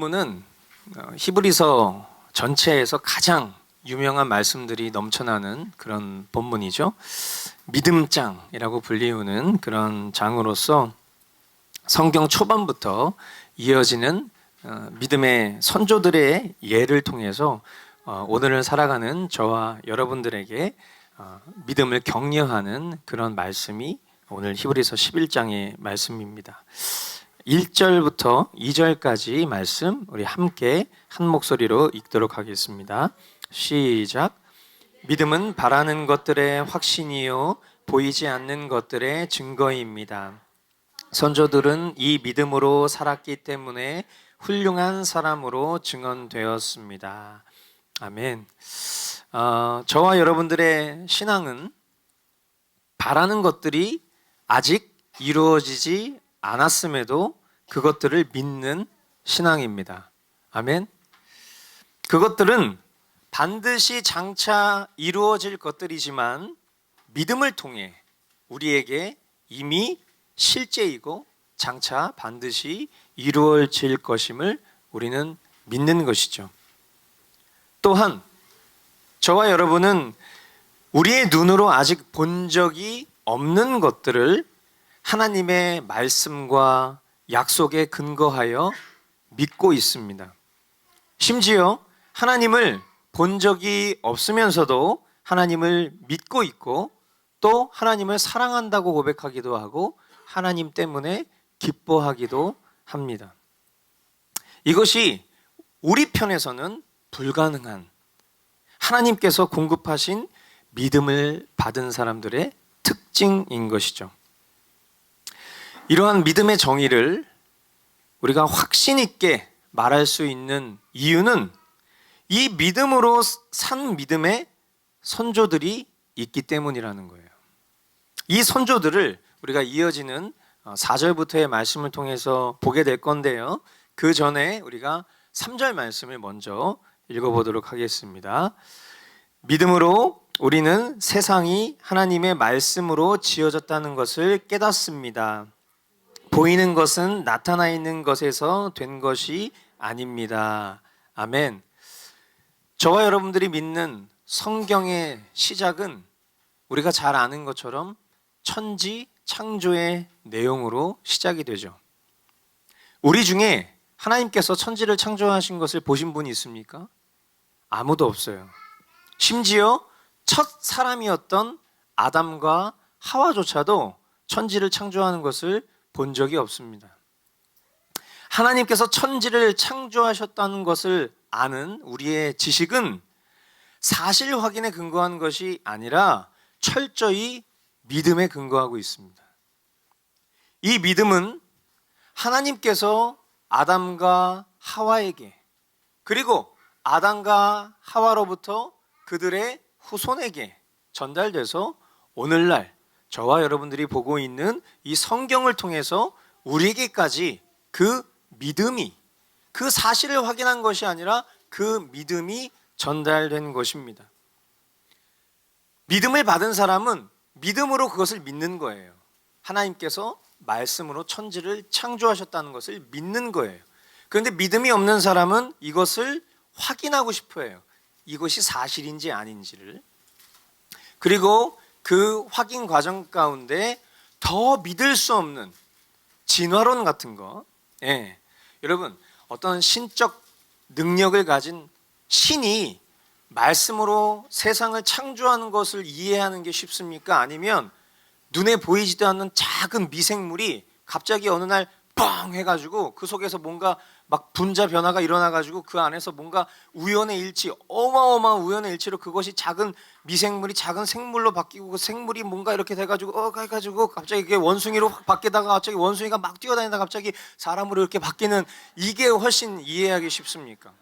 본문은 히브리서 전체에서 가장 유명한 말씀들이 넘쳐나는 그런 본문이죠. 믿음장이라고 불리우는 그런 장으로서 성경 초반부터 이어지는 믿음의 선조들의 예를 통해서 오늘을 살아가는 저와 여러분들에게 믿음을 격려하는 그런 말씀이 오늘 히브리서 11장의 말씀입니다. 1절부터 2절까지 말씀 우리 함께 한 목소리로 읽도록 하겠습니다. 시작. 믿음은 바라는 것들의 확신이요 보이지 않는 것들의 증거입니다. 선조들은 이 믿음으로 살았기 때문에 훌륭한 사람으로 증언되었습니다. 아멘. 저와 여러분들의 신앙은 바라는 것들이 아직 이루어지지 않았음에도 그것들을 믿는 신앙입니다. 아멘. 그것들은 반드시 장차 이루어질 것들이지만 믿음을 통해 우리에게 이미 실제이고 장차 반드시 이루어질 것임을 우리는 믿는 것이죠. 또한 저와 여러분은 우리의 눈으로 아직 본 적이 없는 것들을 하나님의 말씀과 약속에 근거하여 믿고 있습니다. 심지어 하나님을 본 적이 없으면서도 하나님을 믿고 있고 또 하나님을 사랑한다고 고백하기도 하고 하나님 때문에 기뻐하기도 합니다. 이것이 우리 편에서는 불가능한 하나님께서 공급하신 믿음을 받은 사람들의 특징인 것이죠. 이러한 믿음의 정의를 우리가 확신 있게 말할 수 있는 이유는 이 믿음으로 산 믿음의 선조들이 있기 때문이라는 거예요. 이 선조들을 우리가 이어지는 4절부터의 말씀을 통해서 보게 될 건데요. 그 전에 우리가 3절 말씀을 먼저 읽어보도록 하겠습니다. 믿음으로 우리는 세상이 하나님의 말씀으로 지어졌다는 것을 깨닫습니다. 보이는 것은 나타나 있는 것에서 된 것이 아닙니다. 아멘. 저와 여러분들이 믿는 성경의 시작은 우리가 잘 아는 것처럼 천지 창조의 내용으로 시작이 되죠. 우리 중에 하나님께서 천지를 창조하신 것을 보신 분이 있습니까? 아무도 없어요. 심지어 첫 사람이었던 아담과 하와조차도 천지를 창조하는 것을 본 적이 없습니다. 하나님께서 천지를 창조하셨다는 것을 아는 우리의 지식은 사실 확인에 근거한 것이 아니라 철저히 믿음에 근거하고 있습니다. 이 믿음은 하나님께서 아담과 하와에게 그리고 아담과 하와로부터 그들의 후손에게 전달돼서 오늘날 저와 여러분들이 보고 있는 이 성경을 통해서 우리에게까지 그 믿음이 그 사실을 확인한 것이 아니라 그 믿음이 전달된 것입니다. 믿음을 받은 사람은 믿음으로 그것을 믿는 거예요. 하나님께서 말씀으로 천지를 창조하셨다는 것을 믿는 거예요. 그런데 믿음이 없는 사람은 이것을 확인하고 싶어 해요. 이것이 사실인지 아닌지를. 그리고 그 확인 과정 가운데 더 믿을 수 없는 진화론 같은 거. 여러분, 어떤 신적 능력을 가진 신이 말씀으로 세상을 창조하는 것을 이해하는 게 쉽습니까? 아니면 눈에 보이지도 않는 작은 미생물이 갑자기 어느 날 뻥 해가지고 그 속에서 뭔가 막 분자 변화가 일어나가지고 그 안에서 뭔가 우연의 일치, 어마어마한 우연의 일치로 그것이 작은 미생물이 작은 생물로 바뀌고 그 생물이 뭔가 이렇게 돼가지고 해가지고 갑자기 이게 원숭이로 확 바뀌다가 갑자기 원숭이가 막 뛰어다니다 갑자기 사람으로 이렇게 바뀌는 이게 훨씬 이해하기 쉽습니까?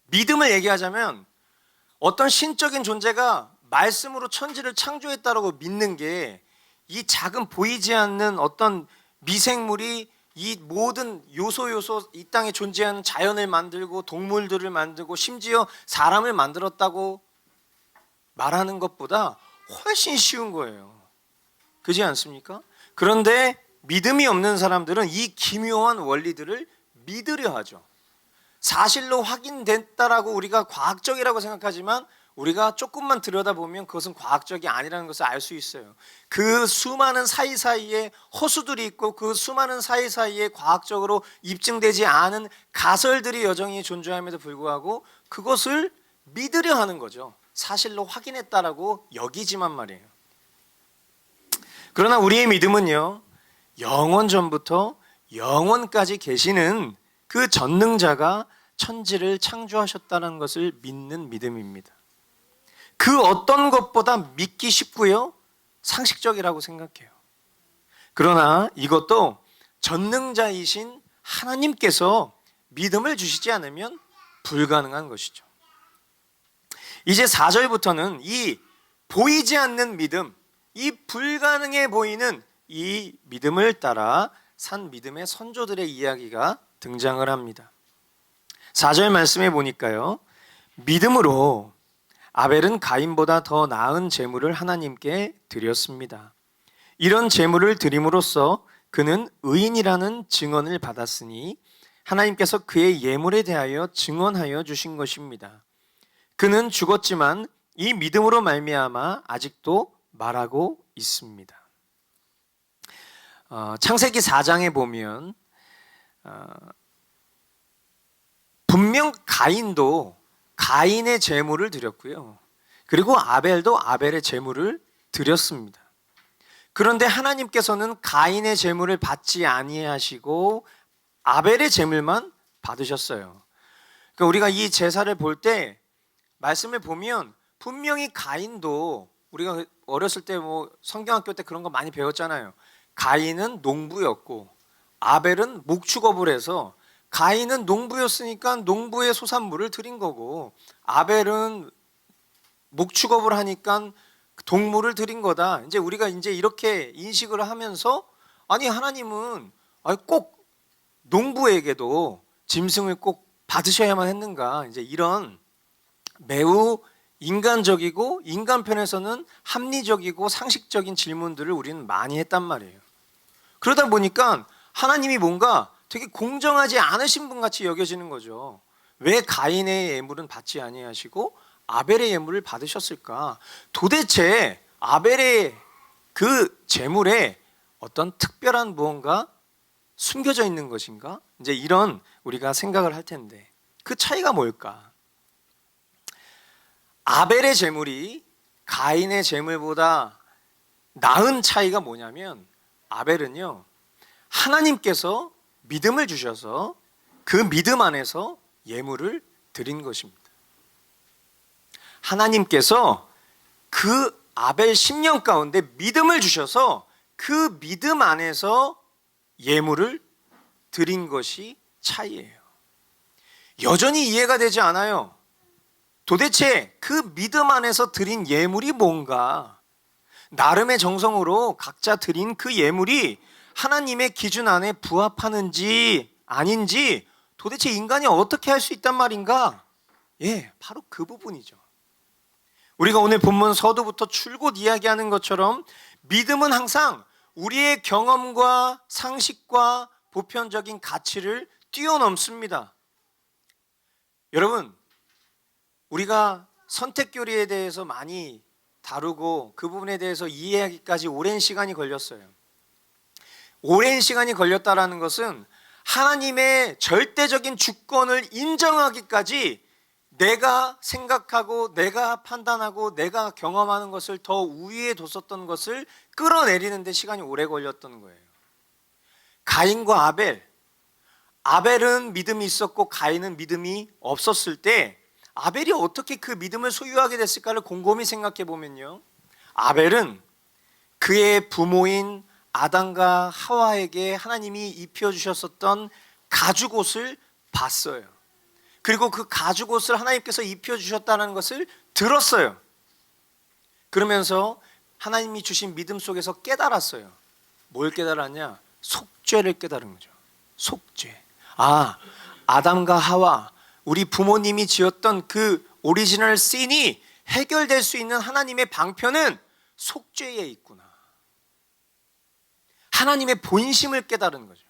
믿음을 얘기하자면 어떤 신적인 존재가 말씀으로 천지를 창조했다라고 믿는 게 이 작은 보이지 않는 어떤 미생물이 이 모든 요소 이 땅에 존재하는 자연을 만들고 동물들을 만들고 심지어 사람을 만들었다고 말하는 것보다 훨씬 쉬운 거예요. 그렇지 않습니까? 그런데 믿음이 없는 사람들은 이 기묘한 원리들을 믿으려 하죠. 사실로 확인됐다라고 우리가 과학적이라고 생각하지만 우리가 조금만 들여다보면 그것은 과학적이 아니라는 것을 알 수 있어요. 그 수많은 사이사이에 허수들이 있고 그 수많은 사이사이에 과학적으로 입증되지 않은 가설들이 여전히 존재함에도 불구하고 그것을 믿으려 하는 거죠. 사실로 확인했다라고 여기지만 말이에요. 그러나 우리의 믿음은요, 영원 전부터 영원까지 계시는 그 전능자가 천지를 창조하셨다는 것을 믿는 믿음입니다. 그 어떤 것보다 믿기 쉽고요, 상식적이라고 생각해요. 그러나 이것도 전능자이신 하나님께서 믿음을 주시지 않으면 불가능한 것이죠. 이제 4절부터는 이 보이지 않는 믿음, 이 불가능해 보이는 이 믿음을 따라 산 믿음의 선조들의 이야기가 등장을 합니다. 4절 말씀해 보니까요, 믿음으로 아벨은 가인보다 더 나은 제물을 하나님께 드렸습니다. 이런 제물을 드림으로써 그는 의인이라는 증언을 받았으니 하나님께서 그의 예물에 대하여 증언하여 주신 것입니다. 그는 죽었지만 이 믿음으로 말미암아 아직도 말하고 있습니다. 창세기 4장에 보면 분명 가인도 가인의 제물을 드렸고요, 그리고 아벨도 아벨의 제물을 드렸습니다. 그런데 하나님께서는 가인의 제물을 받지 아니하시고 아벨의 제물만 받으셨어요. 그러니까 우리가 이 제사를 볼 때 말씀을 보면 분명히 가인도, 우리가 어렸을 때 뭐 성경학교 때 그런 거 많이 배웠잖아요. 가인은 농부였고 아벨은 목축업을 해서, 가인은 농부였으니까 농부의 소산물을 드린 거고 아벨은 목축업을 하니까 동물을 드린 거다. 이제 우리가 이렇게 인식을 하면서, 아니 하나님은 꼭 농부에게도 짐승을 꼭 받으셔야만 했는가, 이제 이런 매우 인간적이고 인간 편에서는 합리적이고 상식적인 질문들을 우리는 많이 했단 말이에요. 그러다 보니까 하나님이 뭔가 되게 공정하지 않으신 분 같이 여겨지는 거죠. 왜 가인의 예물은 받지 아니하시고 아벨의 예물을 받으셨을까? 도대체 아벨의 그 제물에 어떤 특별한 무언가 숨겨져 있는 것인가? 이제 이런 우리가 생각을 할 텐데, 그 차이가 뭘까? 아벨의 제물이 가인의 제물보다 나은 차이가 뭐냐면, 아벨은요, 하나님께서 믿음을 주셔서 그 믿음 안에서 예물을 드린 것입니다. 하나님께서 그 아벨 심령 가운데 믿음을 주셔서 그 믿음 안에서 예물을 드린 것이 차이예요. 여전히 이해가 되지 않아요. 도대체 그 믿음 안에서 드린 예물이 뭔가? 나름의 정성으로 각자 드린 그 예물이 하나님의 기준 안에 부합하는지 아닌지 도대체 인간이 어떻게 할 수 있단 말인가? 바로 그 부분이죠. 우리가 오늘 본문 서두부터 줄곧 이야기하는 것처럼 믿음은 항상 우리의 경험과 상식과 보편적인 가치를 뛰어넘습니다. 여러분, 우리가 선택교리에 대해서 많이 다루고 그 부분에 대해서 이해하기까지 오랜 시간이 걸렸어요. 오랜 시간이 걸렸다라는 것은 하나님의 절대적인 주권을 인정하기까지 내가 생각하고 내가 판단하고 내가 경험하는 것을 더 우위에 뒀었던 것을 끌어내리는 데 시간이 오래 걸렸던 거예요. 가인과 아벨은 믿음이 있었고 가인은 믿음이 없었을 때 아벨이 어떻게 그 믿음을 소유하게 됐을까를 곰곰이 생각해 보면요, 아벨은 그의 부모인 아담과 하와에게 하나님이 입혀주셨었던 가죽옷을 봤어요. 그리고 그 가죽옷을 하나님께서 입혀주셨다는 것을 들었어요. 그러면서 하나님이 주신 믿음 속에서 깨달았어요. 뭘 깨달았냐? 속죄를 깨달은 거죠. 속죄. 아담과 하와, 우리 부모님이 지었던 그 오리지널 씬이 해결될 수 있는 하나님의 방편은 속죄에 있구나. 하나님의 본심을 깨달은 거죠.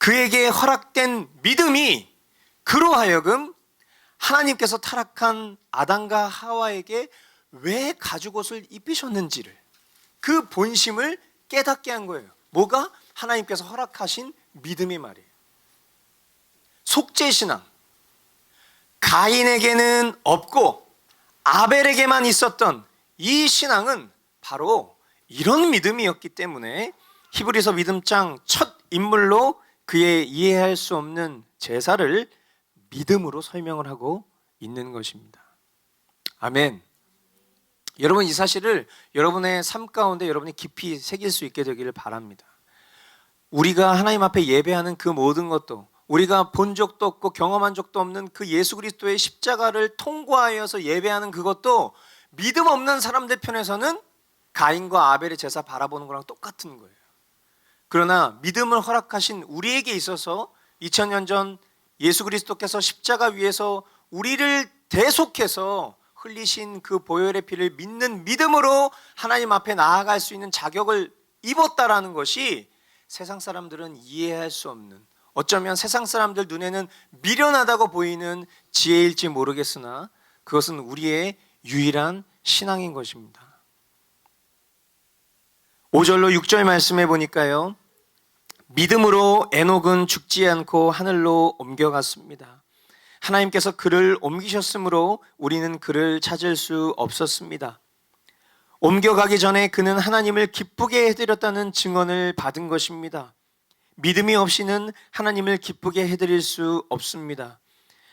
그에게 허락된 믿음이 그로 하여금 하나님께서 타락한 아담과 하와에게 왜 가죽옷을 입히셨는지를, 그 본심을 깨닫게 한 거예요. 뭐가? 하나님께서 허락하신 믿음이 말이에요. 속죄신앙. 가인에게는 없고 아벨에게만 있었던 이 신앙은 바로 이런 믿음이었기 때문에 히브리서 믿음장 첫 인물로 그의 이해할 수 없는 제사를 믿음으로 설명을 하고 있는 것입니다. 아멘. 여러분, 이 사실을 여러분의 삶 가운데 여러분이 깊이 새길 수 있게 되기를 바랍니다. 우리가 하나님 앞에 예배하는 그 모든 것도, 우리가 본 적도 없고 경험한 적도 없는 그 예수 그리스도의 십자가를 통과하여서 예배하는 그것도 믿음 없는 사람들 편에서는 가인과 아벨의 제사 바라보는 거랑 똑같은 거예요. 그러나 믿음을 허락하신 우리에게 있어서 2000년 전 예수 그리스도께서 십자가 위에서 우리를 대속해서 흘리신 그 보혈의 피를 믿는 믿음으로 하나님 앞에 나아갈 수 있는 자격을 입었다라는 것이 세상 사람들은 이해할 수 없는, 어쩌면 세상 사람들 눈에는 미련하다고 보이는 지혜일지 모르겠으나 그것은 우리의 유일한 신앙인 것입니다. 5절로 6절 말씀해 보니까요, 믿음으로 에녹은 죽지 않고 하늘로 옮겨갔습니다. 하나님께서 그를 옮기셨으므로 우리는 그를 찾을 수 없었습니다. 옮겨가기 전에 그는 하나님을 기쁘게 해드렸다는 증언을 받은 것입니다. 믿음이 없이는 하나님을 기쁘게 해드릴 수 없습니다.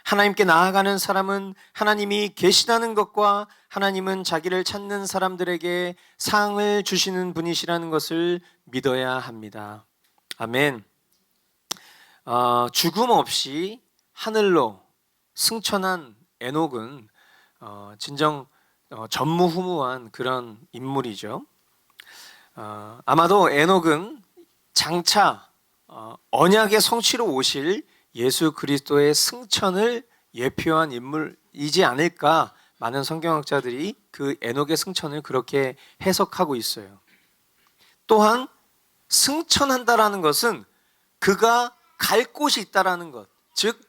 하나님께 나아가는 사람은 하나님이 계시다는 것과 하나님은 자기를 찾는 사람들에게 상을 주시는 분이시라는 것을 믿어야 합니다. 아멘. 죽음 없이 하늘로 승천한 에녹은 진정 전무후무한 그런 인물이죠. 아마도 에녹은 장차 언약의 성취로 오실 예수 그리스도의 승천을 예표한 인물이지 않을까, 많은 성경학자들이 그 에녹의 승천을 그렇게 해석하고 있어요. 또한 승천한다라는 것은 그가 갈 곳이 있다라는 것, 즉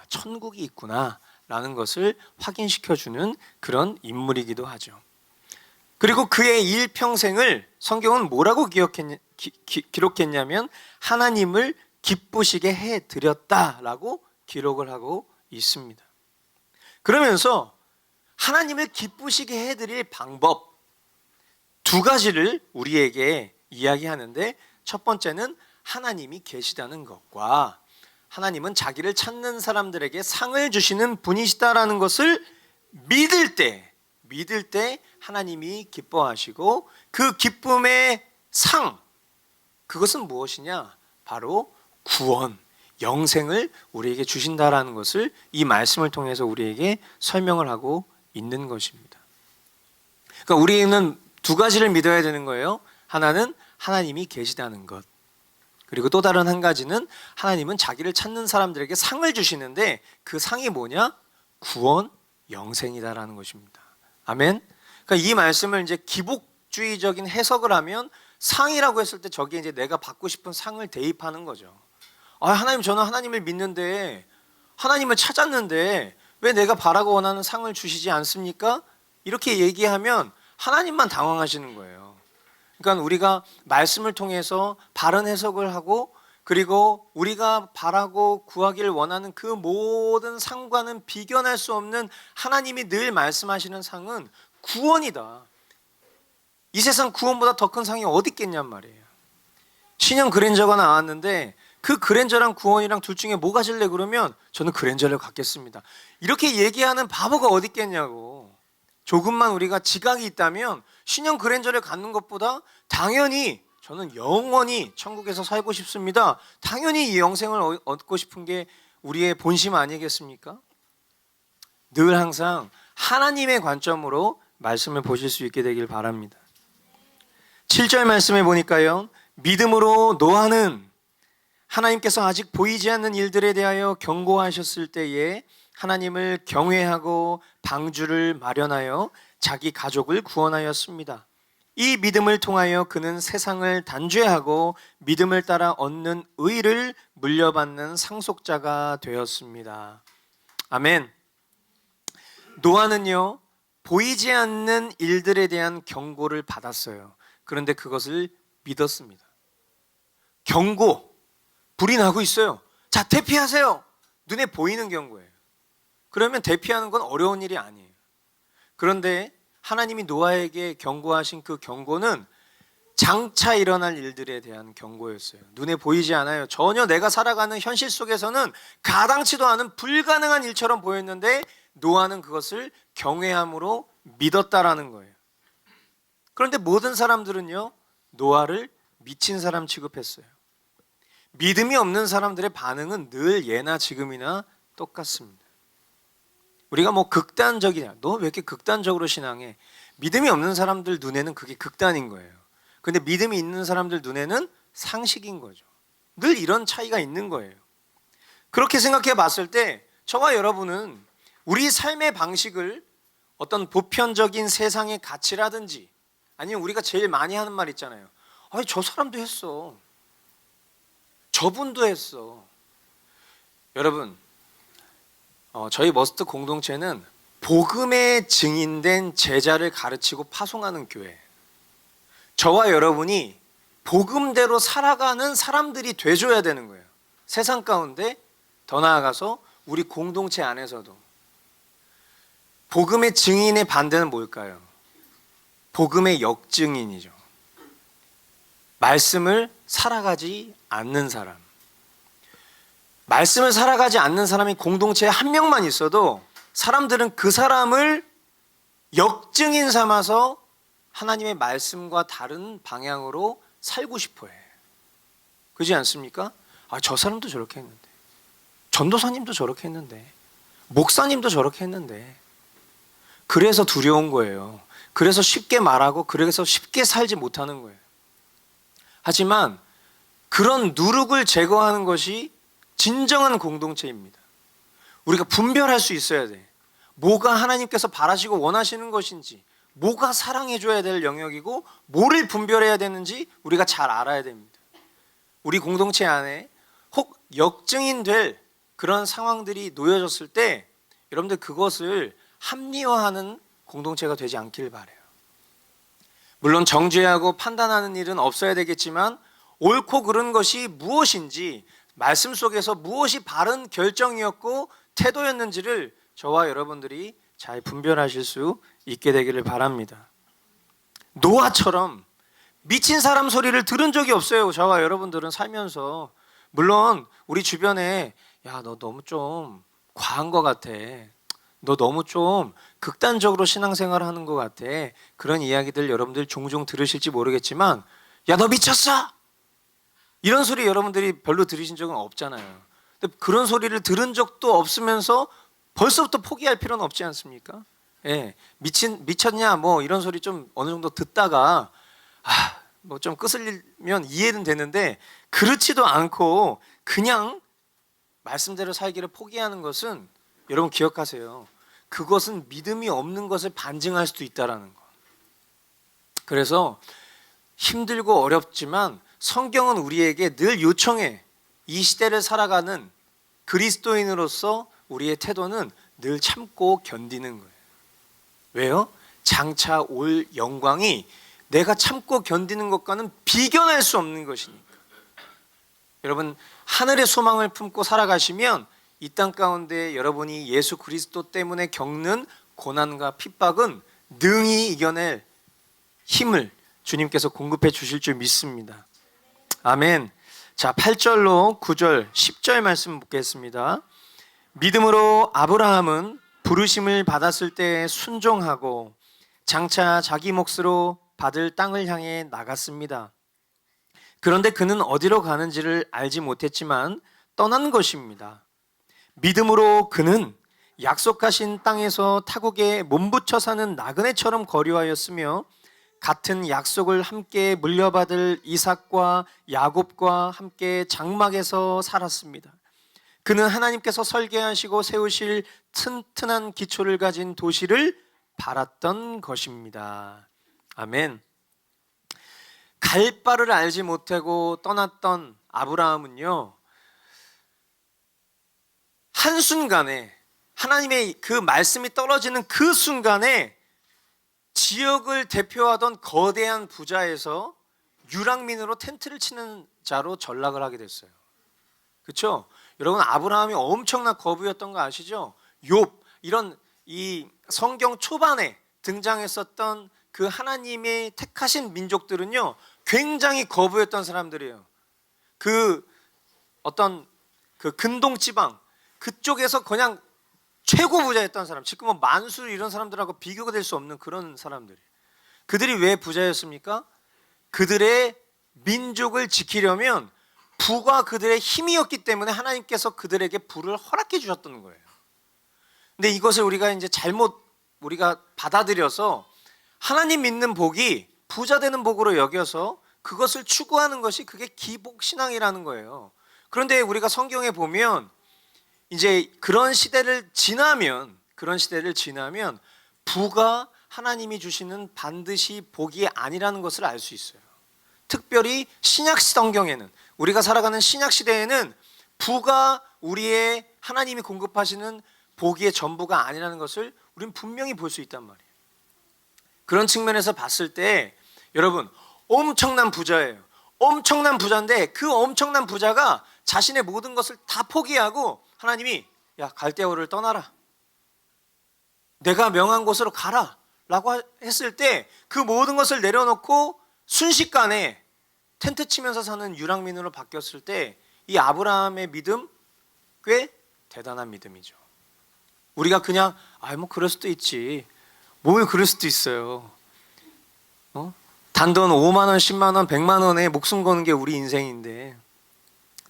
천국이 있구나 라는 것을 확인시켜주는 그런 인물이기도 하죠. 그리고 그의 일평생을 성경은 뭐라고 기록했냐면 하나님을 기쁘시게 해드렸다라고 기록을 하고 있습니다. 그러면서 하나님을 기쁘시게 해드릴 방법 두 가지를 우리에게 이야기하는데, 첫 번째는 하나님이 계시다는 것과 하나님은 자기를 찾는 사람들에게 상을 주시는 분이시다라는 것을 믿을 때 하나님이 기뻐하시고 그 기쁨의 상, 그것은 무엇이냐? 바로 구원, 영생을 우리에게 주신다라는 것을 이 말씀을 통해서 우리에게 설명을 하고 있는 것입니다. 그러니까 우리는 두 가지를 믿어야 되는 거예요. 하나는 하나님이 계시다는 것, 그리고 또 다른 한 가지는 하나님은 자기를 찾는 사람들에게 상을 주시는데 그 상이 뭐냐? 구원, 영생이다라는 것입니다. 아멘. 그러니까 이 말씀을 이제 기복주의적인 해석을 하면 상이라고 했을 때 저기에 이제 내가 받고 싶은 상을 대입하는 거죠. 하나님, 저는 하나님을 믿는데, 하나님을 찾았는데 왜 내가 바라고 원하는 상을 주시지 않습니까? 이렇게 얘기하면 하나님만 당황하시는 거예요. 그러니까 우리가 말씀을 통해서 바른 해석을 하고, 그리고 우리가 바라고 구하기를 원하는 그 모든 상과는 비견할 수 없는 하나님이 늘 말씀하시는 상은 구원이다. 이 세상 구원보다 더 큰 상이 어디 있겠냔 말이에요. 신형 그랜저가 나왔는데 그 그랜저랑 구원이랑 둘 중에 뭐 가질래 그러면 저는 그랜저를 갖겠습니다. 이렇게 얘기하는 바보가 어디 있겠냐고. 조금만 우리가 지각이 있다면 신형 그랜저를 갖는 것보다 당연히 저는 영원히 천국에서 살고 싶습니다. 당연히 이 영생을 얻고 싶은 게 우리의 본심 아니겠습니까? 늘 항상 하나님의 관점으로 말씀을 보실 수 있게 되길 바랍니다. 7절 말씀해 보니까요, 믿음으로 노아는 하나님께서 아직 보이지 않는 일들에 대하여 경고하셨을 때에 하나님을 경외하고 방주를 마련하여 자기 가족을 구원하였습니다. 이 믿음을 통하여 그는 세상을 단죄하고 믿음을 따라 얻는 의를 물려받는 상속자가 되었습니다. 아멘. 노아는요, 보이지 않는 일들에 대한 경고를 받았어요. 그런데 그것을 믿었습니다. 경고, 불이 나고 있어요. 자, 대피하세요. 눈에 보이는 경고예요. 그러면 대피하는 건 어려운 일이 아니에요. 그런데 하나님이 노아에게 경고하신 그 경고는 장차 일어날 일들에 대한 경고였어요. 눈에 보이지 않아요. 전혀 내가 살아가는 현실 속에서는 가당치도 않은 불가능한 일처럼 보였는데 노아는 그것을 경외함으로 믿었다라는 거예요. 그런데 모든 사람들은요, 노아를 미친 사람 취급했어요. 믿음이 없는 사람들의 반응은 늘 예나 지금이나 똑같습니다. 우리가 뭐 극단적이냐, 너 왜 이렇게 극단적으로 신앙해? 믿음이 없는 사람들 눈에는 그게 극단인 거예요. 근데 믿음이 있는 사람들 눈에는 상식인 거죠. 늘 이런 차이가 있는 거예요. 그렇게 생각해 봤을 때 저와 여러분은 우리 삶의 방식을 어떤 보편적인 세상의 가치라든지, 아니면 우리가 제일 많이 하는 말 있잖아요. 아니, 저 사람도 했어. 저분도 했어. 여러분, 저희 머스트 공동체는 복음에 증인된 제자를 가르치고 파송하는 교회. 저와 여러분이 복음대로 살아가는 사람들이 돼줘야 되는 거예요. 세상 가운데, 더 나아가서 우리 공동체 안에서도. 복음의 증인의 반대는 뭘까요? 복음의 역증인이죠. 말씀을 살아가지 않는 사람. 말씀을 살아가지 않는 사람이 공동체에 한 명만 있어도 사람들은 그 사람을 역증인 삼아서 하나님의 말씀과 다른 방향으로 살고 싶어 해. 그렇지 않습니까? 아, 저 사람도 저렇게 했는데, 전도사님도 저렇게 했는데, 목사님도 저렇게 했는데. 그래서 두려운 거예요. 그래서 쉽게 말하고, 그래서 쉽게 살지 못하는 거예요. 하지만 그런 누룩을 제거하는 것이 진정한 공동체입니다. 우리가 분별할 수 있어야 돼. 뭐가 하나님께서 바라시고 원하시는 것인지, 뭐가 사랑해줘야 될 영역이고, 뭐를 분별해야 되는지 우리가 잘 알아야 됩니다. 우리 공동체 안에 혹 역증인 될 그런 상황들이 놓여졌을 때 여러분들 그것을 합리화하는 공동체가 되지 않길 바라요. 물론 정죄하고 판단하는 일은 없어야 되겠지만 옳고 그른 것이 무엇인지, 말씀 속에서 무엇이 바른 결정이었고 태도였는지를 저와 여러분들이 잘 분별하실 수 있게 되기를 바랍니다. 노아처럼 미친 사람 소리를 들은 적이 없어요. 저와 여러분들은 살면서. 물론 우리 주변에 야, 너 너무 좀 과한 것 같아, 너 너무 좀 극단적으로 신앙생활을 하는 것 같아, 그런 이야기들 여러분들 종종 들으실지 모르겠지만, 야, 너 미쳤어! 이런 소리 여러분들이 별로 들으신 적은 없잖아요. 근데 그런 소리를 들은 적도 없으면서 벌써부터 포기할 필요는 없지 않습니까? 예, 미쳤냐 뭐 이런 소리 좀 어느 정도 듣다가 뭐 좀 끄슬리면 이해는 되는데, 그렇지도 않고 그냥 말씀대로 살기를 포기하는 것은, 여러분 기억하세요, 그것은 믿음이 없는 것을 반증할 수도 있다는 거. 그래서 힘들고 어렵지만 성경은 우리에게 늘 요청해. 이 시대를 살아가는 그리스도인으로서 우리의 태도는 늘 참고 견디는 거예요. 왜요? 장차 올 영광이 내가 참고 견디는 것과는 비견할 수 없는 것이니까. 여러분, 하늘의 소망을 품고 살아가시면 이 땅 가운데 여러분이 예수 그리스도 때문에 겪는 고난과 핍박은 능히 이겨낼 힘을 주님께서 공급해 주실 줄 믿습니다. 아멘. 자, 8절로 9절, 10절 말씀 묻겠습니다. 믿음으로 아브라함은 부르심을 받았을 때 순종하고 장차 자기 몫으로 받을 땅을 향해 나갔습니다. 그런데 그는 어디로 가는지를 알지 못했지만 떠난 것입니다. 믿음으로 그는 약속하신 땅에서 타국에 몸붙여 사는 나그네처럼 거류하였으며 같은 약속을 함께 물려받을 이삭과 야곱과 함께 장막에서 살았습니다. 그는 하나님께서 설계하시고 세우실 튼튼한 기초를 가진 도시를 바랐던 것입니다. 아멘. 갈 바를 알지 못하고 떠났던 아브라함은요, 한순간에 하나님의 그 말씀이 떨어지는 그 순간에 지역을 대표하던 거대한 부자에서 유랑민으로 텐트를 치는 자로 전락을 하게 됐어요. 그렇죠? 여러분, 아브라함이 엄청난 거부였던 거 아시죠? 욥, 이런 이 성경 초반에 등장했었던 그 하나님의 택하신 민족들은요, 굉장히 거부했던 사람들이에요. 그 어떤 그 근동 지방 그쪽에서 그냥 최고 부자였던 사람, 지금은 만수 이런 사람들하고 비교가 될 수 없는 그런 사람들이. 그들이 왜 부자였습니까? 그들의 민족을 지키려면 부가 그들의 힘이었기 때문에 하나님께서 그들에게 부를 허락해 주셨던 거예요. 근데 이것을 우리가 이제 잘못 우리가 받아들여서 하나님 믿는 복이 부자 되는 복으로 여겨서 그것을 추구하는 것이 그게 기복 신앙이라는 거예요. 그런데 우리가 성경에 보면 이제 그런 시대를 지나면 부가 하나님이 주시는 반드시 복이 아니라는 것을 알 수 있어요. 특별히 신약 성경에는, 우리가 살아가는 신약 시대에는 부가 우리의 하나님이 공급하시는 복의 전부가 아니라는 것을 우리는 분명히 볼 수 있단 말이에요. 그런 측면에서 봤을 때 여러분, 엄청난 부자예요. 엄청난 부자인데 그 엄청난 부자가 자신의 모든 것을 다 포기하고 하나님이 야, 갈대아우를 떠나라, 내가 명한 곳으로 가라 라고 했을 때 그 모든 것을 내려놓고 순식간에 텐트 치면서 사는 유랑민으로 바뀌었을 때 이 아브라함의 믿음 꽤 대단한 믿음이죠. 우리가 그냥 뭐 그럴 수도 있지, 뭘 그럴 수도 있어요, 단돈 5만 원, 10만 원, 100만 원에 목숨 거는 게 우리 인생인데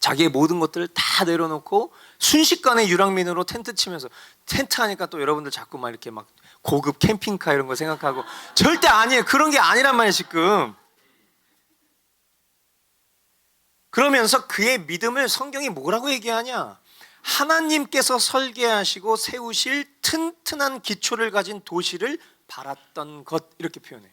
자기의 모든 것들을 다 내려놓고 순식간에 유랑민으로 텐트 치면서, 텐트 하니까 또 여러분들 자꾸 막 이렇게 막 고급 캠핑카 이런 거 생각하고, 절대 아니에요. 그런 게 아니란 말이에요 지금. 그러면서 그의 믿음을 성경이 뭐라고 얘기하냐, 하나님께서 설계하시고 세우실 튼튼한 기초를 가진 도시를 바랐던 것, 이렇게 표현해요.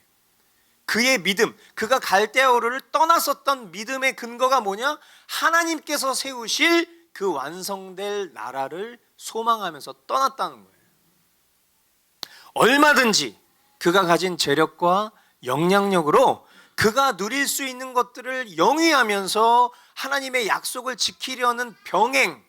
그의 믿음, 그가 갈대아우르를 떠났었던 믿음의 근거가 뭐냐? 하나님께서 세우실 그 완성될 나라를 소망하면서 떠났다는 거예요. 얼마든지 그가 가진 재력과 영향력으로 그가 누릴 수 있는 것들을 영위하면서 하나님의 약속을 지키려는 병행,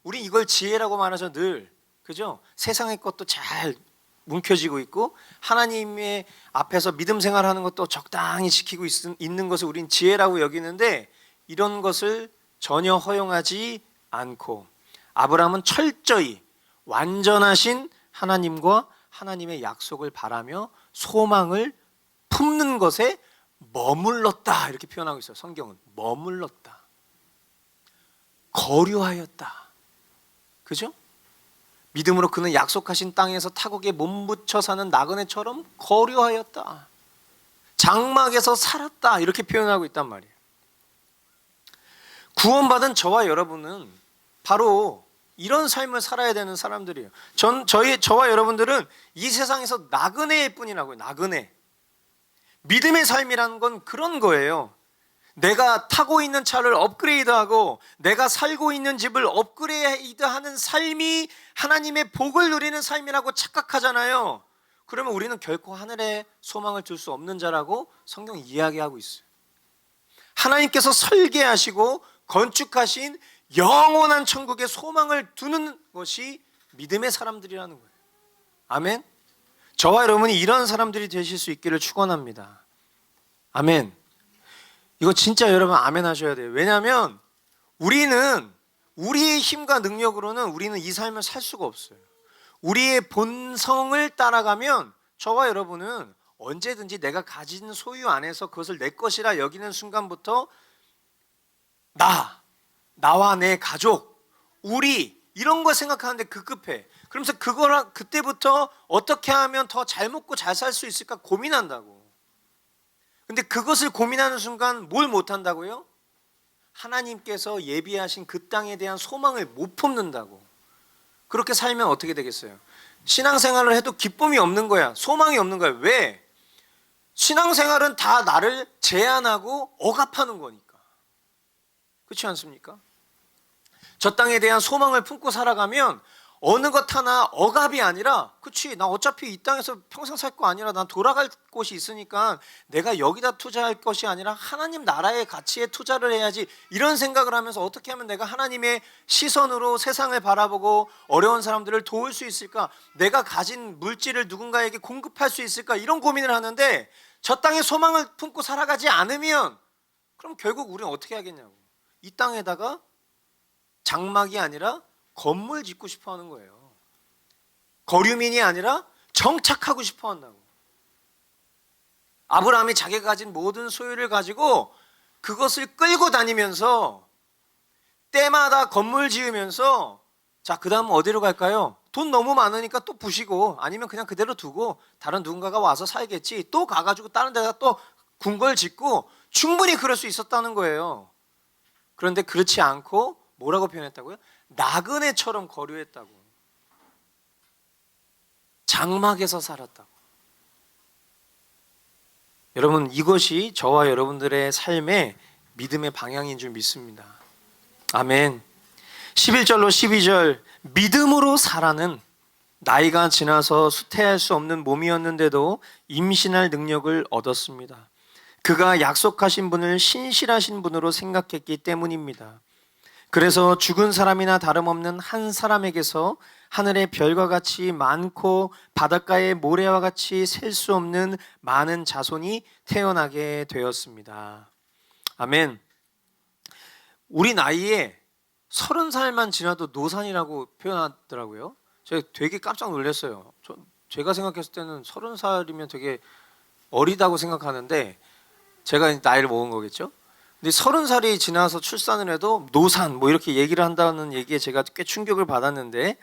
우리 이걸 지혜라고 말하죠 늘, 그죠? 세상의 것도 잘 뭉켜지고 있고 하나님의 앞에서 믿음 생활하는 것도 적당히 지키고 있는 것을 우린 지혜라고 여기는데, 이런 것을 전혀 허용하지 않고 아브라함은 철저히 완전하신 하나님과 하나님의 약속을 바라며 소망을 품는 것에 머물렀다, 이렇게 표현하고 있어요. 성경은 머물렀다, 거류하였다, 그죠? 믿음으로 그는 약속하신 땅에서 타국에 몸붙여 사는 나그네처럼 거류하였다, 장막에서 살았다, 이렇게 표현하고 있단 말이에요. 구원받은 저와 여러분은 바로 이런 삶을 살아야 되는 사람들이에요. 저와 여러분들은 이 세상에서 나그네일 뿐이라고요. 나그네. 믿음의 삶이라는 건 그런 거예요. 내가 타고 있는 차를 업그레이드하고 내가 살고 있는 집을 업그레이드하는 삶이 하나님의 복을 누리는 삶이라고 착각하잖아요. 그러면 우리는 결코 하늘에 소망을 둘 수 없는 자라고 성경이 이야기하고 있어요. 하나님께서 설계하시고 건축하신 영원한 천국에 소망을 두는 것이 믿음의 사람들이라는 거예요. 아멘. 저와 여러분이 이런 사람들이 되실 수 있기를 축원합니다. 아멘. 이거 진짜 여러분 아멘 하셔야 돼요. 왜냐하면 우리는 우리의 힘과 능력으로는 우리는 이 삶을 살 수가 없어요. 우리의 본성을 따라가면 저와 여러분은 언제든지 내가 가진 소유 안에서 그것을 내 것이라 여기는 순간부터 나와 내 가족, 우리 이런 거 생각하는데 급급해. 그러면서 그때부터 어떻게 하면 더 잘 먹고 잘 살 수 있을까 고민한다고. 근데 그것을 고민하는 순간 뭘 못한다고요? 하나님께서 예비하신 그 땅에 대한 소망을 못 품는다고. 그렇게 살면 어떻게 되겠어요? 신앙생활을 해도 기쁨이 없는 거야. 소망이 없는 거야. 왜? 신앙생활은 다 나를 제한하고 억압하는 거니까. 그렇지 않습니까? 저 땅에 대한 소망을 품고 살아가면 어느 것 하나 억압이 아니라, 그치, 나 어차피 이 땅에서 평생 살 거 아니라 난 돌아갈 곳이 있으니까 내가 여기다 투자할 것이 아니라 하나님 나라의 가치에 투자를 해야지, 이런 생각을 하면서 어떻게 하면 내가 하나님의 시선으로 세상을 바라보고 어려운 사람들을 도울 수 있을까, 내가 가진 물질을 누군가에게 공급할 수 있을까, 이런 고민을 하는데, 저 땅에 소망을 품고 살아가지 않으면 그럼 결국 우리는 어떻게 하겠냐고. 이 땅에다가 장막이 아니라 건물 짓고 싶어 하는 거예요. 거류민이 아니라 정착하고 싶어 한다고. 아브라함이 자기가 가진 모든 소유를 가지고 그것을 끌고 다니면서 때마다 건물 지으면서, 자, 그 다음 어디로 갈까요? 돈 너무 많으니까 또 부시고, 아니면 그냥 그대로 두고 다른 누군가가 와서 살겠지, 또 가가지고 다른 데다 또 궁궐 짓고, 충분히 그럴 수 있었다는 거예요. 그런데 그렇지 않고 뭐라고 표현했다고요? 나그네처럼 거류했다고. 장막에서 살았다고. 여러분, 이것이 저와 여러분들의 삶의 믿음의 방향인 줄 믿습니다. 아멘. 11절로 12절, 믿음으로 사라는 나이가 지나서 수태할 수 없는 몸이었는데도 임신할 능력을 얻었습니다. 그가 약속하신 분을 신실하신 분으로 생각했기 때문입니다. 그래서 죽은 사람이나 다름없는 한 사람에게서 하늘의 별과 같이 많고 바닷가의 모래와 같이 셀 수 없는 많은 자손이 태어나게 되었습니다. 아멘. 우리 나이에 30살만 지나도 노산이라고 표현하더라고요. 제가 되게 깜짝 놀랐어요. 제가 생각했을 때는 30살이면 되게 어리다고 생각하는데, 제가 나이를 먹은 거겠죠. 근데 30살이 지나서 출산을 해도 노산 뭐 이렇게 얘기를 한다는 얘기에 제가 꽤 충격을 받았는데,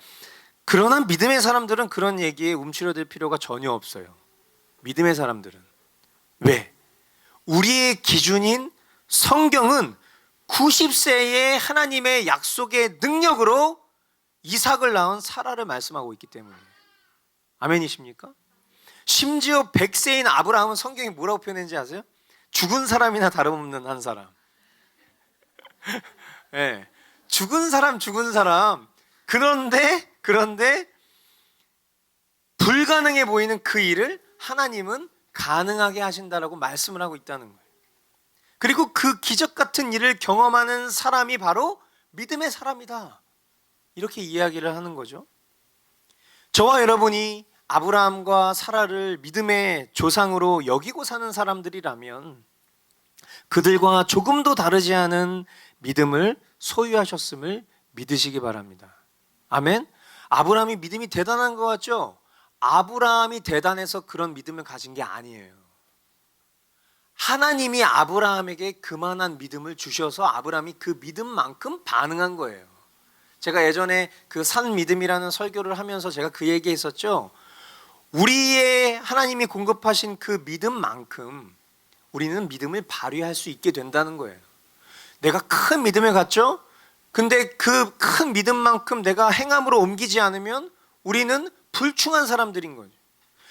그러나 믿음의 사람들은 그런 얘기에 움츠러들 필요가 전혀 없어요. 믿음의 사람들은. 왜? 우리의 기준인 성경은 90세의 하나님의 약속의 능력으로 이삭을 낳은 사라를 말씀하고 있기 때문이에요. 아멘이십니까? 심지어 100세인 아브라함은 성경이 뭐라고 표현했는지 아세요? 죽은 사람이나 다름없는 한 사람. 네. 죽은 사람. 그런데 불가능해 보이는 그 일을 하나님은 가능하게 하신다라고 말씀을 하고 있다는 거예요. 그리고 그 기적 같은 일을 경험하는 사람이 바로 믿음의 사람이다, 이렇게 이야기를 하는 거죠. 저와 여러분이 아브라함과 사라를 믿음의 조상으로 여기고 사는 사람들이라면 그들과 조금도 다르지 않은 믿음을 소유하셨음을 믿으시기 바랍니다. 아멘. 아브라함이 믿음이 대단한 것 같죠? 아브라함이 대단해서 그런 믿음을 가진 게 아니에요. 하나님이 아브라함에게 그만한 믿음을 주셔서 아브라함이 그 믿음만큼 반응한 거예요. 제가 예전에 그 산 믿음이라는 설교를 하면서 제가 그 얘기했었죠. 우리의 하나님이 공급하신 그 믿음만큼 우리는 믿음을 발휘할 수 있게 된다는 거예요. 내가 큰 믿음을 갖죠? 근데 그 큰 믿음만큼 내가 행함으로 옮기지 않으면 우리는 불충한 사람들인 거죠.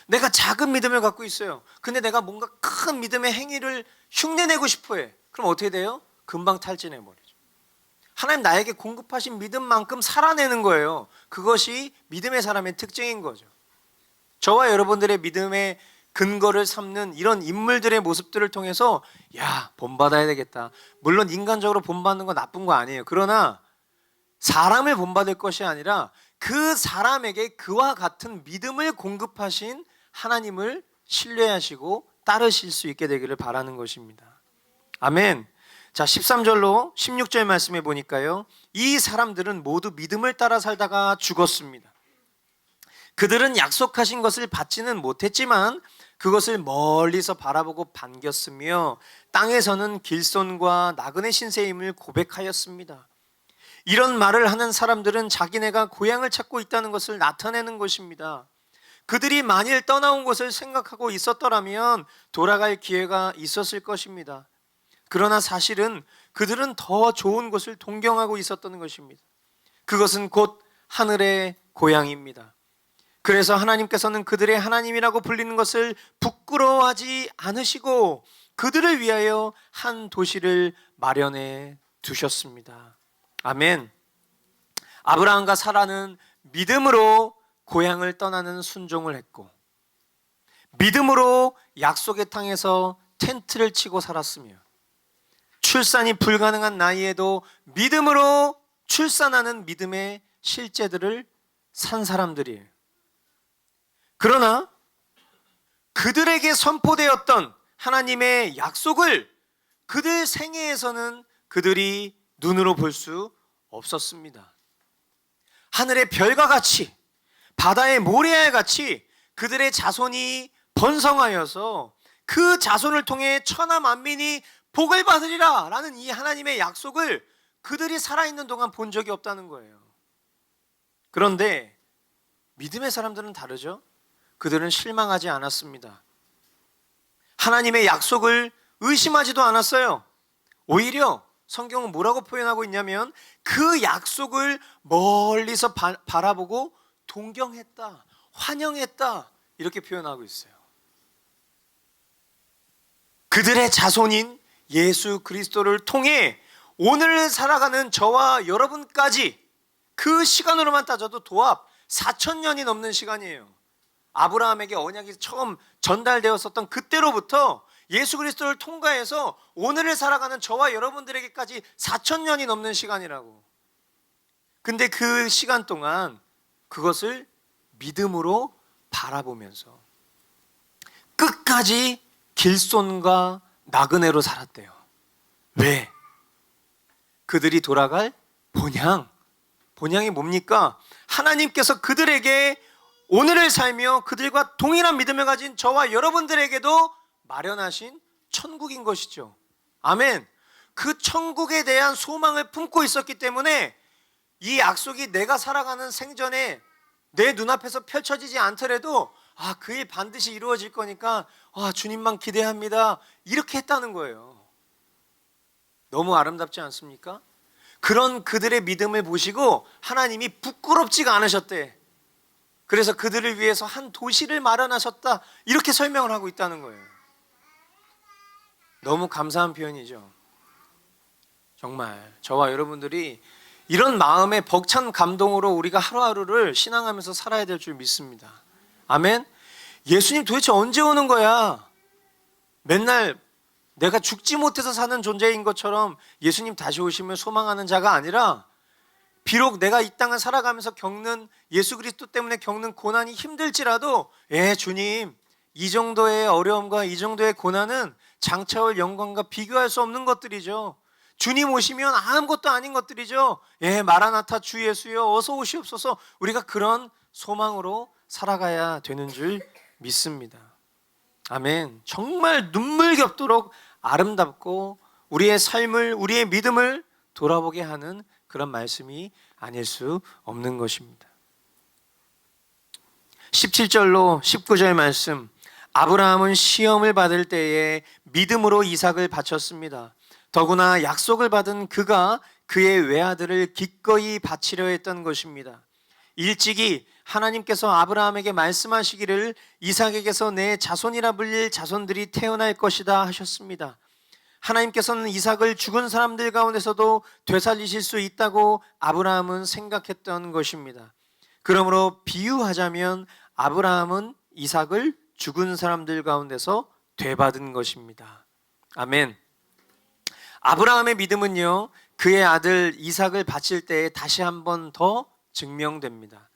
내가 작은 믿음을 갖고 있어요. 근데 내가 뭔가 큰 믿음의 행위를 흉내내고 싶어 해. 그럼 어떻게 돼요? 금방 탈진해 버리죠. 하나님 나에게 공급하신 믿음만큼 살아내는 거예요. 그것이 믿음의 사람의 특징인 거죠. 저와 여러분들의 믿음의 근거를 삼는 이런 인물들의 모습들을 통해서, 야, 본받아야 되겠다. 물론 인간적으로 본받는 건 나쁜 거 아니에요. 그러나 사람을 본받을 것이 아니라 그 사람에게 그와 같은 믿음을 공급하신 하나님을 신뢰하시고 따르실 수 있게 되기를 바라는 것입니다. 아멘. 자, 13절로 16절 말씀해 보니까요, 이 사람들은 모두 믿음을 따라 살다가 죽었습니다. 그들은 약속하신 것을 받지는 못했지만 그것을 멀리서 바라보고 반겼으며 땅에서는 길손과 나그네 신세임을 고백하였습니다. 이런 말을 하는 사람들은 자기네가 고향을 찾고 있다는 것을 나타내는 것입니다. 그들이 만일 떠나온 것을 생각하고 있었더라면 돌아갈 기회가 있었을 것입니다. 그러나 사실은 그들은 더 좋은 곳을 동경하고 있었던 것입니다. 그것은 곧 하늘의 고향입니다. 그래서 하나님께서는 그들의 하나님이라고 불리는 것을 부끄러워하지 않으시고 그들을 위하여 한 도시를 마련해 두셨습니다. 아멘. 아브라함과 사라는 믿음으로 고향을 떠나는 순종을 했고, 믿음으로 약속의 땅에서 텐트를 치고 살았으며, 출산이 불가능한 나이에도 믿음으로 출산하는 믿음의 실제들을 산 사람들이에요. 그러나 그들에게 선포되었던 하나님의 약속을 그들 생애에서는 그들이 눈으로 볼 수 없었습니다. 하늘의 별과 같이, 바다의 모래알 같이 그들의 자손이 번성하여서 그 자손을 통해 천하 만민이 복을 받으리라 라는 이 하나님의 약속을 그들이 살아있는 동안 본 적이 없다는 거예요. 그런데 믿음의 사람들은 다르죠. 그들은 실망하지 않았습니다. 하나님의 약속을 의심하지도 않았어요. 오히려 성경은 뭐라고 표현하고 있냐면 그 약속을 멀리서 바라보고 동경했다, 환영했다 이렇게 표현하고 있어요. 그들의 자손인 예수 그리스도를 통해 오늘 살아가는 저와 여러분까지 그 시간으로만 따져도 도합 4,000년이 넘는 시간이에요. 아브라함에게 언약이 처음 전달되었었던 그때로부터 예수 그리스도를 통과해서 오늘을 살아가는 저와 여러분들에게까지 4,000년이 넘는 시간이라고. 근데 그 시간 동안 그것을 믿음으로 바라보면서 끝까지 길손과 나그네로 살았대요. 왜? 그들이 돌아갈 본향. 본향이 뭡니까? 하나님께서 그들에게 오늘을 살며 그들과 동일한 믿음을 가진 저와 여러분들에게도 마련하신 천국인 것이죠. 아멘. 그 천국에 대한 소망을 품고 있었기 때문에 이 약속이 내가 살아가는 생전에 내 눈앞에서 펼쳐지지 않더라도 그 일 반드시 이루어질 거니까 주님만 기대합니다. 이렇게 했다는 거예요. 너무 아름답지 않습니까? 그런 그들의 믿음을 보시고 하나님이 부끄럽지가 않으셨대. 그래서 그들을 위해서 한 도시를 마련하셨다. 이렇게 설명을 하고 있다는 거예요. 너무 감사한 표현이죠. 정말 저와 여러분들이 이런 마음의 벅찬 감동으로 우리가 하루하루를 신앙하면서 살아야 될 줄 믿습니다. 아멘. 예수님 도대체 언제 오는 거야? 맨날 내가 죽지 못해서 사는 존재인 것처럼 예수님 다시 오시면 소망하는 자가 아니라, 비록 내가 이 땅을 살아가면서 겪는 예수 그리스도 때문에 겪는 고난이 힘들지라도 주님, 이 정도의 어려움과 이 정도의 고난은 장차올 영광과 비교할 수 없는 것들이죠. 주님 오시면 아무것도 아닌 것들이죠. 마라나타 주 예수여 어서 오시옵소서. 우리가 그런 소망으로 살아가야 되는 줄 믿습니다. 아멘. 정말 눈물겹도록 아름답고 우리의 삶을, 우리의 믿음을 돌아보게 하는 그런 말씀이 아닐 수 없는 것입니다. 17절로 19절 말씀. 아브라함은 시험을 받을 때에 믿음으로 이삭을 바쳤습니다. 더구나 약속을 받은 그가 그의 외아들을 기꺼이 바치려 했던 것입니다. 일찍이 하나님께서 아브라함에게 말씀하시기를 이삭에게서 내 자손이라 불릴 자손들이 태어날 것이다 하셨습니다. 하나님께서는 이삭을 죽은 사람들 가운데서도 되살리실 수 있다고 아브라함은 생각했던 것입니다. 그러므로 비유하자면 아브라함은 이삭을 죽은 사람들 가운데서 되받은 것입니다. 아멘. 아브라함의 믿음은요, 그의 아들 이삭을 바칠 때 다시 한번 더 증명됩니다.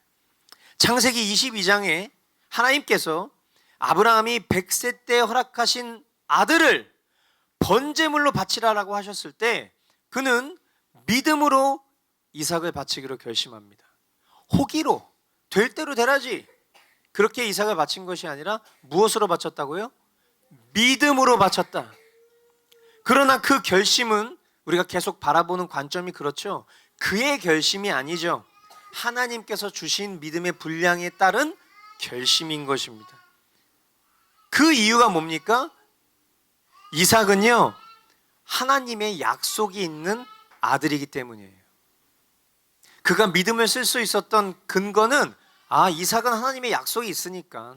창세기 22장에 하나님께서 아브라함이 100세 때 허락하신 아들을 번제물로 바치라라고 하셨을 때 그는 믿음으로 이삭을 바치기로 결심합니다. 호기로 될 대로 되라지, 그렇게 이삭을 바친 것이 아니라 무엇으로 바쳤다고요? 믿음으로 바쳤다. 그러나 그 결심은 우리가 계속 바라보는 관점이 그렇죠. 그의 결심이 아니죠. 하나님께서 주신 믿음의 분량에 따른 결심인 것입니다. 그 이유가 뭡니까? 이삭은요, 하나님의 약속이 있는 아들이기 때문이에요. 그가 믿음을 쓸 수 있었던 근거는 아, 이삭은 하나님의 약속이 있으니까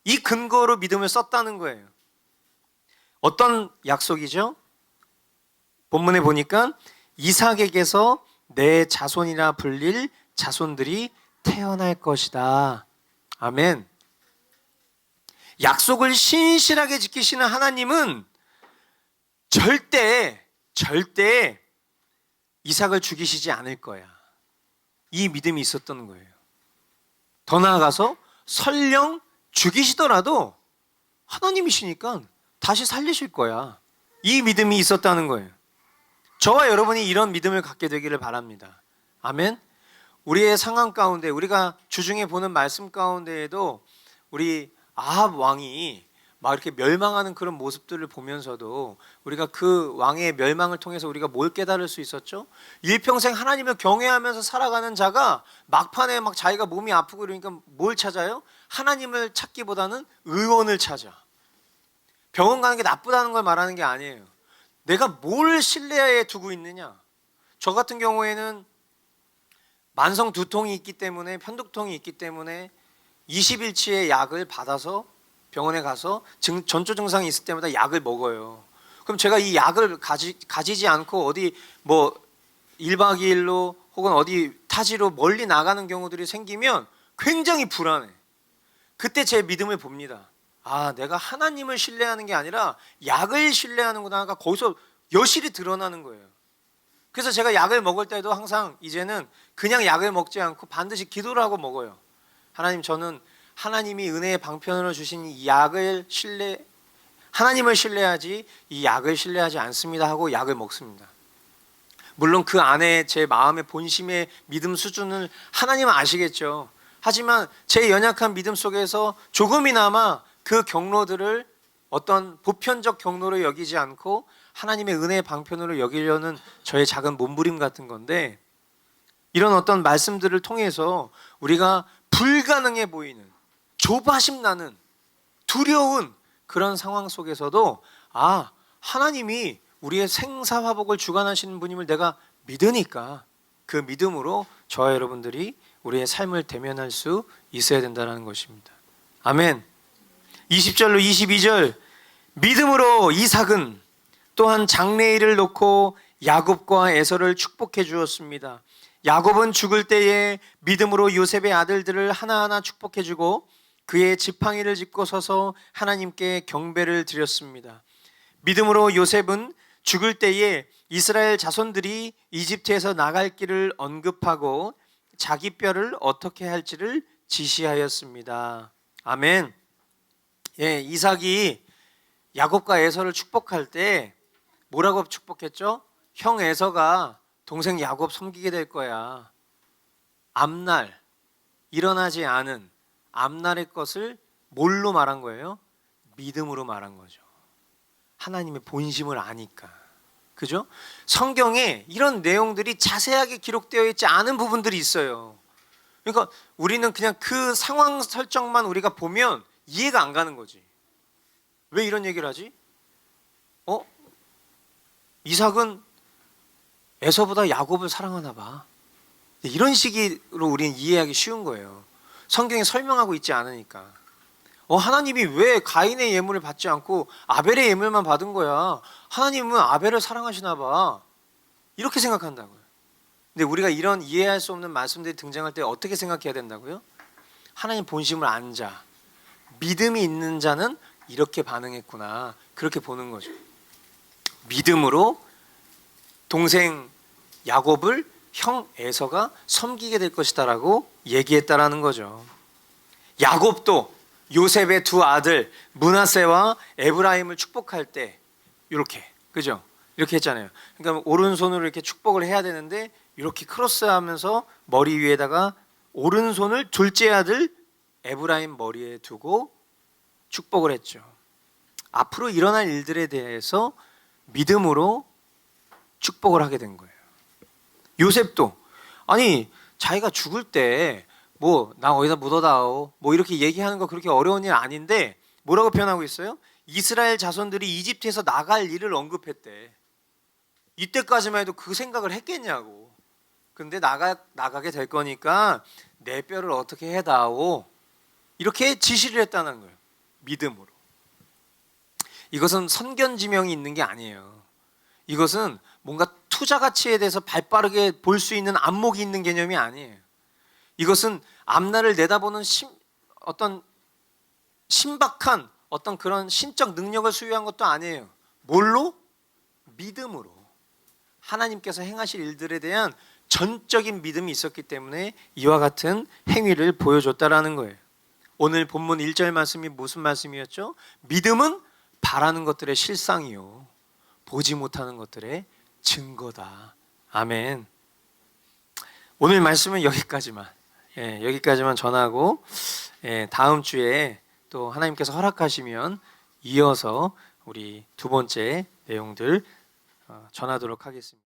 이 근거로 믿음을 썼다는 거예요. 어떤 약속이죠? 본문에 보니까 이삭에게서 내 자손이라 불릴 자손들이 태어날 것이다. 아멘. 약속을 신실하게 지키시는 하나님은 절대 이삭을 죽이시지 않을 거야. 이 믿음이 있었던 거예요. 더 나아가서 설령 죽이시더라도 하나님이시니까 다시 살리실 거야. 이 믿음이 있었다는 거예요. 저와 여러분이 이런 믿음을 갖게 되기를 바랍니다. 아멘. 우리의 상황 가운데, 우리가 주중에 보는 말씀 가운데에도 우리 아합 왕이 막 이렇게 멸망하는 그런 모습들을 보면서도 우리가 그 왕의 멸망을 통해서 우리가 뭘 깨달을 수 있었죠? 일평생 하나님을 경외하면서 살아가는 자가 막판에 막 자기가 몸이 아프고 그러니까 뭘 찾아요? 하나님을 찾기보다는 의원을 찾아. 병원 가는 게 나쁘다는 걸 말하는 게 아니에요. 내가 뭘 신뢰에 두고 있느냐. 저 같은 경우에는 만성 두통이 있기 때문에, 편두통이 있기 때문에 20일치의 약을 받아서 병원에 가서 전조 증상이 있을 때마다 약을 먹어요. 그럼 제가 이 약을 가지지 않고 어디 뭐 1박 2일로 혹은 어디 타지로 멀리 나가는 경우들이 생기면 굉장히 불안해. 그때 제 믿음을 봅니다. 아, 내가 하나님을 신뢰하는 게 아니라 약을 신뢰하는구나가 거기서 여실히 드러나는 거예요. 그래서 제가 약을 먹을 때도 항상 이제는 그냥 약을 먹지 않고 반드시 기도를 하고 먹어요. 하나님, 저는 하나님이 은혜의 방편으로 주신 이 하나님을 신뢰하지 이 약을 신뢰하지 않습니다 하고 약을 먹습니다. 물론 그 안에 제 마음의 본심의 믿음 수준을 하나님은 아시겠죠. 하지만 제 연약한 믿음 속에서 조금이나마 그 경로들을 어떤 보편적 경로로 여기지 않고 하나님의 은혜의 방편으로 여기려는 저의 작은 몸부림 같은 건데, 이런 어떤 말씀들을 통해서 우리가 불가능해 보이는, 조바심 나는, 두려운 그런 상황 속에서도 아, 하나님이 우리의 생사화복을 주관하시는 분임을 내가 믿으니까 그 믿음으로 저와 여러분들이 우리의 삶을 대면할 수 있어야 된다는 것입니다. 아멘. 20절로 22절, 믿음으로 이삭은 또한 장래일을 놓고 야곱과 에서를 축복해 주었습니다. 야곱은 죽을 때에 믿음으로 요셉의 아들들을 하나하나 축복해 주고 그의 지팡이를 짚고 서서 하나님께 경배를 드렸습니다. 믿음으로 요셉은 죽을 때에 이스라엘 자손들이 이집트에서 나갈 길을 언급하고 자기 뼈를 어떻게 할지를 지시하였습니다. 아멘. 예, 이삭이 야곱과 에서를 축복할 때 뭐라고 축복했죠? 형 에서가 동생 야곱 섬기게 될 거야. 앞날, 일어나지 않은 앞날의 것을 뭘로 말한 거예요? 믿음으로 말한 거죠. 하나님의 본심을 아니까. 그죠? 성경에 이런 내용들이 자세하게 기록되어 있지 않은 부분들이 있어요. 그러니까 우리는 그냥 그 상황 설정만 우리가 보면 이해가 안 가는 거지. 왜 이런 얘기를 하지? 이삭은 에서보다 야곱을 사랑하나 봐. 이런 식으로 우리는 이해하기 쉬운 거예요. 성경에 설명하고 있지 않으니까. 하나님이 왜 가인의 예물을 받지 않고 아벨의 예물만 받은 거야? 하나님은 아벨을 사랑하시나 봐. 이렇게 생각한다고요. 근데 우리가 이런 이해할 수 없는 말씀들이 등장할 때 어떻게 생각해야 된다고요? 하나님 본심을 안 자, 믿음이 있는 자는 이렇게 반응했구나, 그렇게 보는 거죠. 믿음으로 동생 야곱을 형 에서가 섬기게 될 것이다라고 얘기했다라는 거죠. 야곱도 요셉의 두 아들 므낫세와 에브라임을 축복할 때 이렇게, 그죠? 이렇게 했잖아요. 그러니까 오른손으로 이렇게 축복을 해야 되는데 이렇게 크로스하면서 머리 위에다가 오른손을 둘째 아들 에브라임 머리에 두고 축복을 했죠. 앞으로 일어날 일들에 대해서 믿음으로 축복을 하게 된 거예요. 요셉도 아니 자기가 죽을 때 뭐 나 어디다 묻어다오 뭐 이렇게 얘기하는 거 그렇게 어려운 일 아닌데 뭐라고 표현하고 있어요? 이스라엘 자손들이 이집트에서 나갈 일을 언급했대. 이때까지만 해도 그 생각을 했겠냐고. 근데 나가게 될 거니까 내 뼈를 어떻게 해다오 이렇게 지시를 했다는 거예요. 믿음으로. 이것은 선견지명이 있는 게 아니에요. 이것은 뭔가 투자 가치에 대해서 발빠르게 볼 수 있는 안목이 있는 개념이 아니에요. 이것은 앞날을 내다보는 어떤 신박한 어떤 그런 신적 능력을 수유한 것도 아니에요. 뭘로? 믿음으로. 하나님께서 행하실 일들에 대한 전적인 믿음이 있었기 때문에 이와 같은 행위를 보여줬다라는 거예요. 오늘 본문 1절 말씀이 무슨 말씀이었죠? 믿음은 바라는 것들의 실상이요 보지 못하는 것들의 증거다. 아멘. 오늘 말씀은 여기까지만 여기까지만 전하고 다음 주에 또 하나님께서 허락하시면 이어서 우리 두 번째 내용들 전하도록 하겠습니다.